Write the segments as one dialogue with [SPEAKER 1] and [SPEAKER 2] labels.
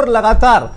[SPEAKER 1] ओर लगातार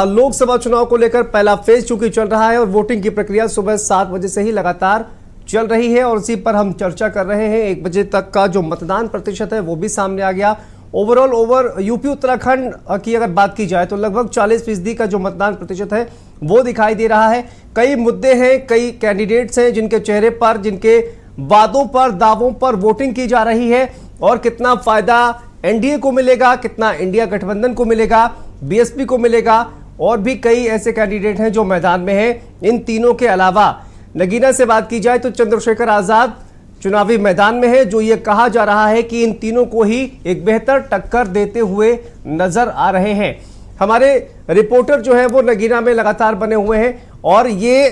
[SPEAKER 1] लोकसभा चुनाव को लेकर पहला फेज चूंकि चल रहा है और वोटिंग की प्रक्रिया सुबह 7 बजे से ही लगातार चल रही है और इसी पर हम चर्चा कर रहे हैं। 1 बजे तक का जो मतदान प्रतिशत है वो भी सामने आ गया। ओवर यूपी उत्तराखंड की अगर बात की जाए तो लगभग 40% का जो मतदान प्रतिशत है वो दिखाई दे रहा है। कई मुद्दे हैं, कई कैंडिडेट्स हैं जिनके चेहरे पर, जिनके वादों पर, दावों पर वोटिंग की जा रही है और कितना फायदा एनडीए को मिलेगा, कितना इंडिया गठबंधन को मिलेगा, बीएसपी को मिलेगा और भी कई ऐसे कैंडिडेट हैं जो मैदान में हैं। इन तीनों के अलावा नगीना से बात की जाए तो चंद्रशेखर आजाद चुनावी मैदान में है, जो ये कहा जा रहा है कि इन तीनों को ही एक बेहतर टक्कर देते हुए नजर आ रहे हैं। हमारे रिपोर्टर जो है वो नगीना में लगातार बने हुए हैं और ये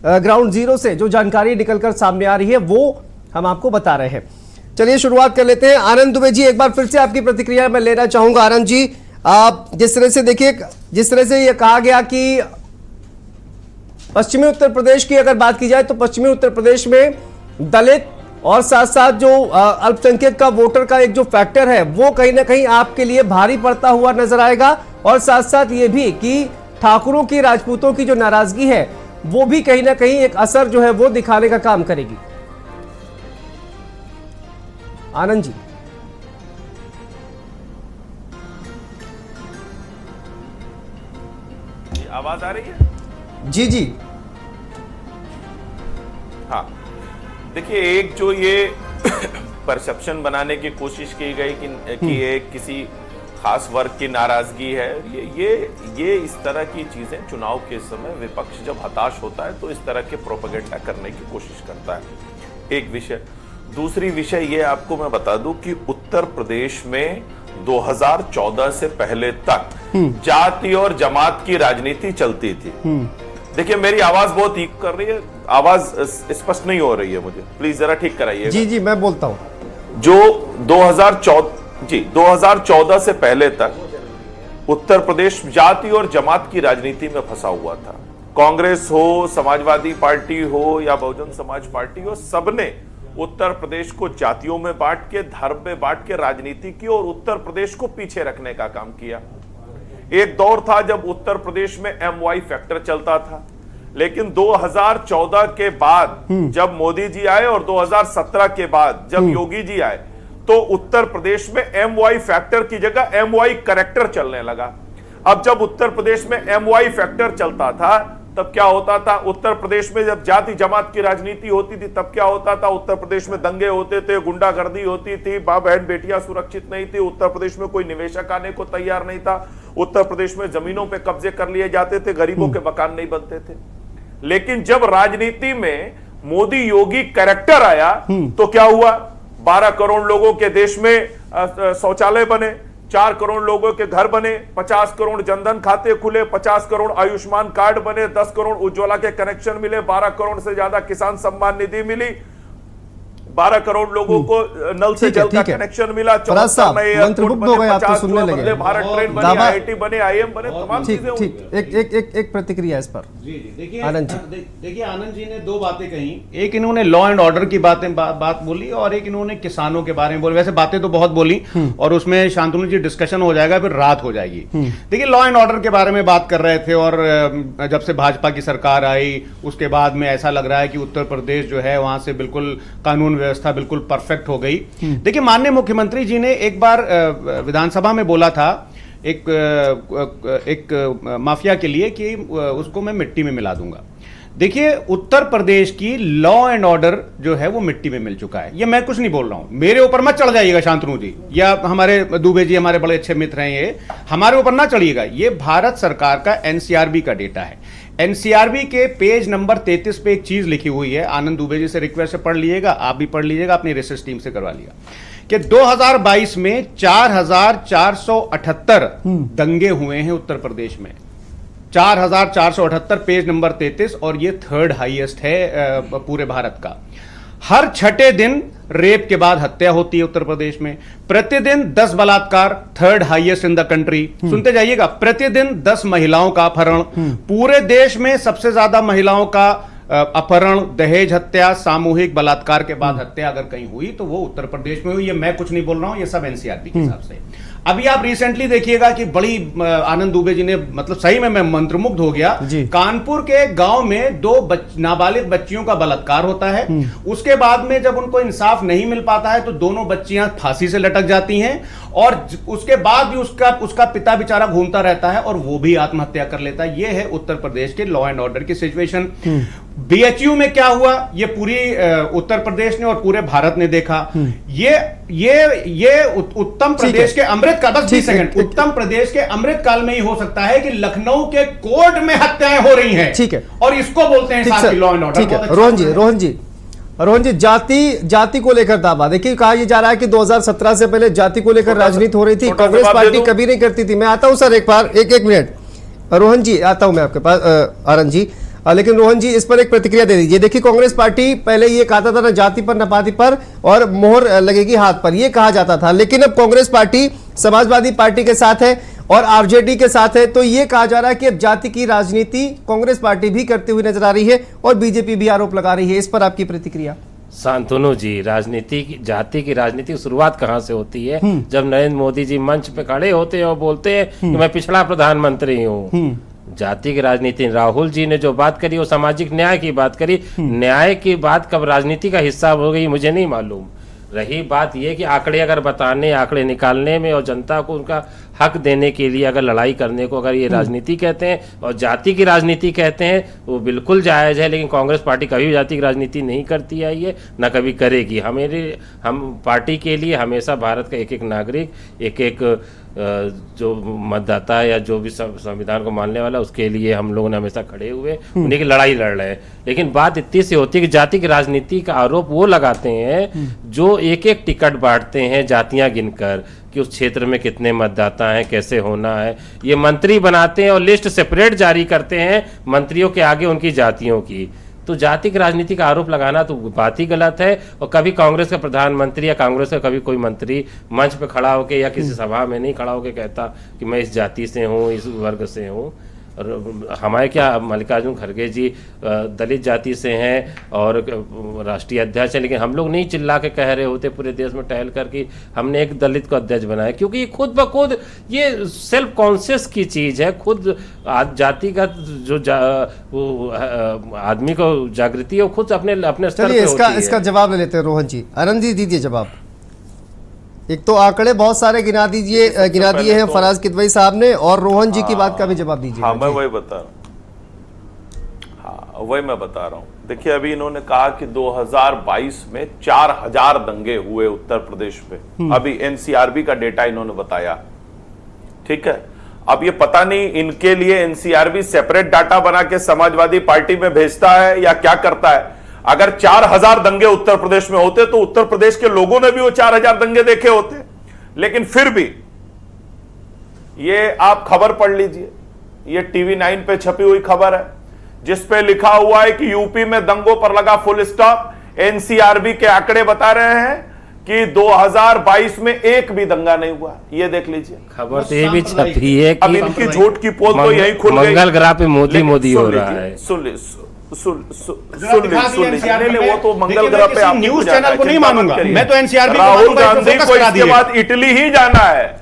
[SPEAKER 1] ग्राउंड जीरो से जो जानकारी निकलकर सामने आ रही है वो हम आपको बता रहे हैं। चलिए शुरुआत कर लेते हैं। आनंद दुबे जी, एक बार फिर से आपकी प्रतिक्रिया मैं लेना चाहूंगा। आनंद जी, आप जिस तरह से देखिए, जिस तरह से यह कहा गया कि पश्चिमी उत्तर प्रदेश की अगर बात की जाए तो पश्चिमी उत्तर प्रदेश में दलित और साथ साथ जो अल्पसंख्यक का वोटर का एक जो फैक्टर है वो कहीं ना कहीं आपके लिए भारी पड़ता हुआ नजर आएगा और साथ साथ ये भी कि ठाकुरों की, राजपूतों की जो नाराजगी है वो भी कहीं ना कहीं एक असर जो है वो दिखाने का काम करेगी। आनंद जी,
[SPEAKER 2] आवाज आ रही है?
[SPEAKER 1] जी जी,
[SPEAKER 2] हाँ, देखिए, एक जो ये परसेप्शन बनाने की कोशिश की गई कि ये किसी खास वर्ग की नाराजगी है, ये इस तरह की चीजें चुनाव के समय विपक्ष जब हताश होता है तो इस तरह के प्रोपेगेंडा करने की कोशिश करता है। एक विषय। दूसरी विषय ये आपको मैं बता दूं कि उत्तर प्रदेश में 2014 से पहले तक जाति और जमात की राजनीति चलती थी। देखिए, मेरी आवाज बहुत ठीक कर रही है, आवाज स्पष्ट नहीं हो रही है मुझे, प्लीज जरा ठीक कराइए।
[SPEAKER 1] जी जी, मैं बोलता हूं।
[SPEAKER 2] जो 2014 से पहले तक उत्तर प्रदेश जाति और जमात की राजनीति में फंसा हुआ था। कांग्रेस हो, समाजवादी पार्टी हो या बहुजन समाज पार्टी हो, सबने उत्तर प्रदेश को जातियों में बांट के, धर्म में बांट के राजनीति की और उत्तर प्रदेश को पीछे रखने का काम किया। एक दौर था जब उत्तर प्रदेश में MY फैक्टर चलता था, लेकिन 2014 के बाद जब मोदी जी आए और 2017 के बाद जब योगी जी आए तो उत्तर प्रदेश में MY फैक्टर की जगह MY करेक्टर चलने लगा। अब जब उत्तर प्रदेश में MY फैक्टर चलता था तब क्या होता था? उत्तर प्रदेश में जब जाति जमात की राजनीति होती थी तब क्या होता था? उत्तर प्रदेश में दंगे होते थे, गुंडागर्दी होती थी, मां बहन बेटियां सुरक्षित नहीं थी, उत्तर प्रदेश में कोई निवेशक आने को तैयार नहीं था, उत्तर प्रदेश में जमीनों पे कब्जे कर लिए जाते थे, गरीबों के मकान नहीं बनते थे। लेकिन जब राजनीति में मोदी योगी कैरेक्टर आया तो क्या हुआ? 12 करोड़ लोगों के देश में शौचालय बने, 4 करोड़ लोगों के घर बने, 50 करोड़ जनधन खाते खुले, 50 करोड़ आयुष्मान कार्ड बने, 10 करोड़ उज्ज्वला के कनेक्शन मिले, 12 करोड़ से ज्यादा किसान सम्मान निधि मिली, 12 करोड़ लोगों को नल से जल का कनेक्शन मिला, 54 नए एयरपोर्ट बने, 50 वंदे भारत ट्रेन बने, IIT बने, IIM बने, तमाम चीजें।
[SPEAKER 1] ठीक, एक प्रतिक्रिया इस पर।
[SPEAKER 3] जी, देखिए
[SPEAKER 1] आनंद
[SPEAKER 3] जी ने दो बातें कही। एक इन्होंने लॉ एंड ऑर्डर की बात बोली और एक इन्होंने किसानों के बारे में बोली। वैसे बातें तो बहुत बोली और उसमें शांतनु जी डिस्कशन हो जाएगा, फिर रात हो जाएगी। देखिए, लॉ एंड ऑर्डर के बारे में बात कर रहे थे और जब से भाजपा की सरकार आई उसके बाद में ऐसा लग रहा है कि उत्तर प्रदेश जो है वहां से बिल्कुल कानून व्यवस्था बिल्कुल परफेक्ट हो गई। देखिए, माननीय मुख्यमंत्री जी ने एक बार विधानसभा में बोला था एक माफिया के लिए कि उसको मैं मिट्टी में मिला दूंगा। देखिए, उत्तर प्रदेश की लॉ एंड ऑर्डर जो है वो मिट्टी में मिल चुका है। ये मैं कुछ नहीं बोल रहा हूं, मेरे ऊपर मत चढ़ जाइएगा शांतनु जी या हमारे दुबे जी, हमारे बड़े अच्छे मित्र हैं, ये हमारे ऊपर ना चढ़िएगा। ये भारत सरकार का NCRB का डेटा है। NCRB के पेज नंबर 33 पे एक चीज लिखी हुई है, आनंद दुबे जी से रिक्वेस्ट पढ़ लीजिएगा, आप भी पढ़ लीजिएगा, अपनी रिसर्च टीम से करवा लिया कि 2022 में 4478 दंगे हुए हैं उत्तर प्रदेश में, 4478, पेज नंबर 33, और ये 3rd हाईएस्ट है पूरे भारत का। हर छठे दिन रेप के बाद हत्या होती है उत्तर प्रदेश में। प्रतिदिन 10 बलात्कार, 3rd highest in the country. सुनते जाइएगा, प्रतिदिन 10 महिलाओं का अपहरण। पूरे देश में सबसे ज्यादा महिलाओं का अपहरण, दहेज हत्या, सामूहिक बलात्कार के बाद हत्या अगर कहीं हुई तो वो उत्तर प्रदेश में हुई। ये मैं कुछ नहीं बोल रहा हूं, ये सब NCRB के हिसाब से। अभी आप रिसेंटली देखिएगा कि बड़ी आनंद दुबे जी ने, मतलब सही में मैं मंत्रमुग्ध हो गया। कानपुर के गांव में दो नाबालिग बच्चियों का बलात्कार होता है, उसके बाद में जब उनको इंसाफ नहीं मिल पाता है तो दोनों बच्चियां फांसी से लटक जाती हैं, और उसके बाद भी उसका पिता बेचारा घूमता रहता है और वो भी आत्महत्या कर लेता है। ये है उत्तर प्रदेश के लॉ एंड ऑर्डर की सिचुएशन। बीएचयू में क्या हुआ ये पूरी उत्तर प्रदेश ने और पूरे भारत ने देखा। ये उत्तम प्रदेश के अमृत काल, बस 20 सेकंड, उत्तम प्रदेश के अमृत काल में ही हो सकता है कि लखनऊ के कोर्ट में हत्याएं हो रही हैं। ठीक है, और इसको बोलते हैं साथ लॉ एंड ऑर्डर।
[SPEAKER 1] ठीक है रोहन जी, जाति को लेकर दावा, देखिए कहा यह जा रहा है कि 2017 से पहले जाति को लेकर राजनीति हो रही थी, कांग्रेस पार्टी कभी नहीं करती थी। मैं आता हूं सर, एक बार एक मिनट रोहन जी, आता हूं मैं आपके पास आनंद जी, लेकिन रोहन जी इस पर एक प्रतिक्रिया दे दीजिए। देखिए कांग्रेस पार्टी पहले ये कहता था ना जाति पर न पाति पर और मोहर लगेगी हाथ पर, ये कहा जाता था, लेकिन अब कांग्रेस पार्टी समाजवादी पार्टी के साथ है और आरजेडी के साथ है, तो ये कहा जा रहा है कि अब जाति की राजनीति कांग्रेस पार्टी भी करती हुई नजर आ रही है और बीजेपी भी आरोप लगा रही है। इस पर आपकी प्रतिक्रिया?
[SPEAKER 4] शांतनु जी, जाति की राजनीति की शुरुआत कहां से होती है? जब नरेंद्र मोदी जी मंच पे खड़े होते हैं और बोलते हैं कि मैं पिछड़ा प्रधानमंत्री हूँ। जाति की राजनीति, राहुल जी ने जो बात करी वो सामाजिक न्याय की बात करी। न्याय की बात कब राजनीति का हिस्सा हो गई मुझे नहीं मालूम। रही बात यह कि आंकड़े अगर बताने, आंकड़े निकालने में और जनता को उनका हक देने के लिए अगर लड़ाई करने को अगर ये राजनीति कहते हैं और जाति की राजनीति कहते हैं, वो बिल्कुल जायज़ है। लेकिन कांग्रेस पार्टी कभी भी जाति की राजनीति नहीं करती आई है, ना कभी करेगी। हम पार्टी के लिए हमेशा भारत का एक एक नागरिक, एक जो मतदाता या जो भी संविधान को मानने वाला, उसके लिए हम लोगों ने हमेशा खड़े हुए उन्हीं की लड़ाई लड़ रहे हैं। लेकिन बात इतनी सी होती है कि जाति की राजनीति का आरोप वो लगाते हैं जो एक एक टिकट बांटते हैं जातियां गिनकर कि उस क्षेत्र में कितने मतदाता हैं, कैसे होना है। ये मंत्री बनाते हैं और लिस्ट सेपरेट जारी करते हैं मंत्रियों के आगे उनकी जातियों की। तो जाति की राजनीति का आरोप लगाना तो बात ही गलत है। और कभी कांग्रेस का प्रधानमंत्री या कांग्रेस का कभी कोई मंत्री मंच पे खड़ा होकर या किसी सभा में नहीं खड़ा होकर कहता कि मैं इस जाति से हूँ, इस वर्ग से हूँ। और हमारे क्या मल्लिकार्जुन खड़गे जी दलित जाति से हैं और राष्ट्रीय अध्यक्ष हैं, लेकिन हम लोग नहीं चिल्ला के कह रहे होते पूरे देश में टहल कर कि हमने एक दलित को अध्यक्ष बनाया, क्योंकि ये खुद ब खुद ये सेल्फ कॉन्शियस की चीज़ है। खुद जातिगत जो आदमी को जागृति है वो खुद अपने स्तर पे होती है।
[SPEAKER 1] इसका जवाब ले लेते हैं रोहन जी। आनंद जी दीजिए जवाब। एक तो आंकड़े बहुत सारे गिना दिए हैं फराज किदवई साहब ने, और रोहन जी की बात का भी जवाब दीजिए।
[SPEAKER 2] हाँ, मैं वही बता रहा हूँ। देखिए अभी इन्होंने कहा कि 2022 में 4000 दंगे हुए उत्तर प्रदेश में। अभी एनसीआरबी का डेटा इन्होंने बताया, ठीक है। अब ये पता नहीं इनके लिए एनसीआरबी सेपरेट डाटा बना के समाजवादी पार्टी में भेजता है या क्या करता है। अगर 4000 दंगे उत्तर प्रदेश में होते तो उत्तर प्रदेश के लोगों ने भी वो 4000 दंगे देखे होते। लेकिन फिर भी ये आप खबर पढ़ लीजिए, ये टीवी 9 पे छपी हुई खबर है जिसपे लिखा हुआ है कि यूपी में दंगों पर लगा फुल स्टॉप। एनसीआरबी के आंकड़े बता रहे हैं कि 2022 में एक भी दंगा नहीं हुआ। ये देख लीजिए
[SPEAKER 4] खबर तो ये भी छपी है कि
[SPEAKER 2] अब इनकी झूठ की पोल तो यही खुल गई।
[SPEAKER 4] मंगल ग्रह पे मोदी हो रहा है।
[SPEAKER 2] सुन लीजिए, वो तो मंगल ग्रह पे आप
[SPEAKER 3] न्यूज चैनल को नहीं मानूंगा मैं, तो एनसीआरबी
[SPEAKER 2] राहुल गांधी को इसके बाद इटली ही जाना है।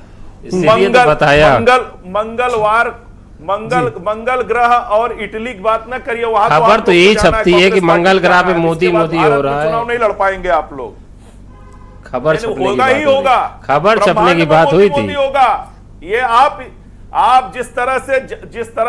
[SPEAKER 2] मंगल ग्रह और इटली की बात ना करिए, वहां
[SPEAKER 4] खबर तो यही छपती है कि मंगल ग्रह पे मोदी हो रहा है।
[SPEAKER 2] चुनाव नहीं लड़ पाएंगे आप लोग।
[SPEAKER 4] खबर
[SPEAKER 2] होगा ही होगा,
[SPEAKER 4] खबर छपने की बात हुई थी।
[SPEAKER 2] होगा ये आप जिस तरह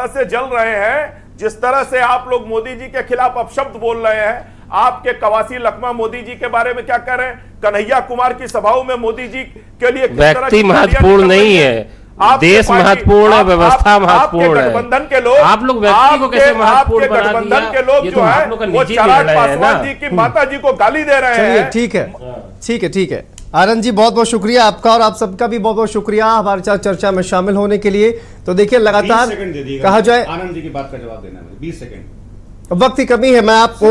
[SPEAKER 2] से जल रहे हैं, जिस तरह से आप लोग मोदी जी के खिलाफ अपशब्द बोल रहे हैं। आपके कवासी लखमा मोदी जी के बारे में क्या कर रहे हैं? कन्हैया कुमार की सभाओं में मोदी जी के लिए
[SPEAKER 4] व्यक्ति महत्वपूर्ण नहीं है, देश महत्वपूर्ण है, व्यवस्था महत्वपूर्ण है।
[SPEAKER 2] गठबंधन के लोग,
[SPEAKER 4] आप लोग व्यक्ति को कैसे महत्वपूर्ण बना दिया?
[SPEAKER 2] गठबंधन के लोग जो है वो चिराग पासवान जी की माता जी को गाली दे रहे हैं।
[SPEAKER 1] ठीक है आनंद जी, बहुत बहुत शुक्रिया आपका और आप सबका भी बहुत बहुत शुक्रिया हमारे साथ चर्चा में शामिल होने के लिए। तो देखिए लगातार कहा जाए,
[SPEAKER 3] आनंद जी की बात का जवाब देना है 20 सेकंड,
[SPEAKER 1] वक्त की कमी है। मैं आपको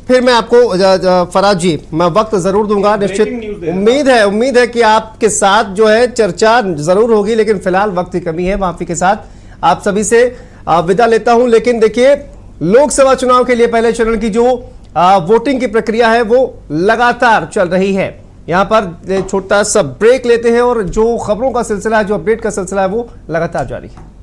[SPEAKER 1] फिर मैं आपको फराज जी मैं वक्त जरूर दूंगा निश्चित। उम्मीद है कि आपके साथ जो है चर्चा जरूर होगी, लेकिन फिलहाल वक्त की कमी है। माफी के साथ आप सभी से विदा लेता हूं। लेकिन देखिए लोकसभा चुनाव के लिए पहले चरण की जो वोटिंग की प्रक्रिया है वो लगातार चल रही है यहाँ पर छोटा सा ब्रेक लेते हैं और जो खबरों का सिलसिला है, जो अपडेट का सिलसिला है, वो लगातार जारी है।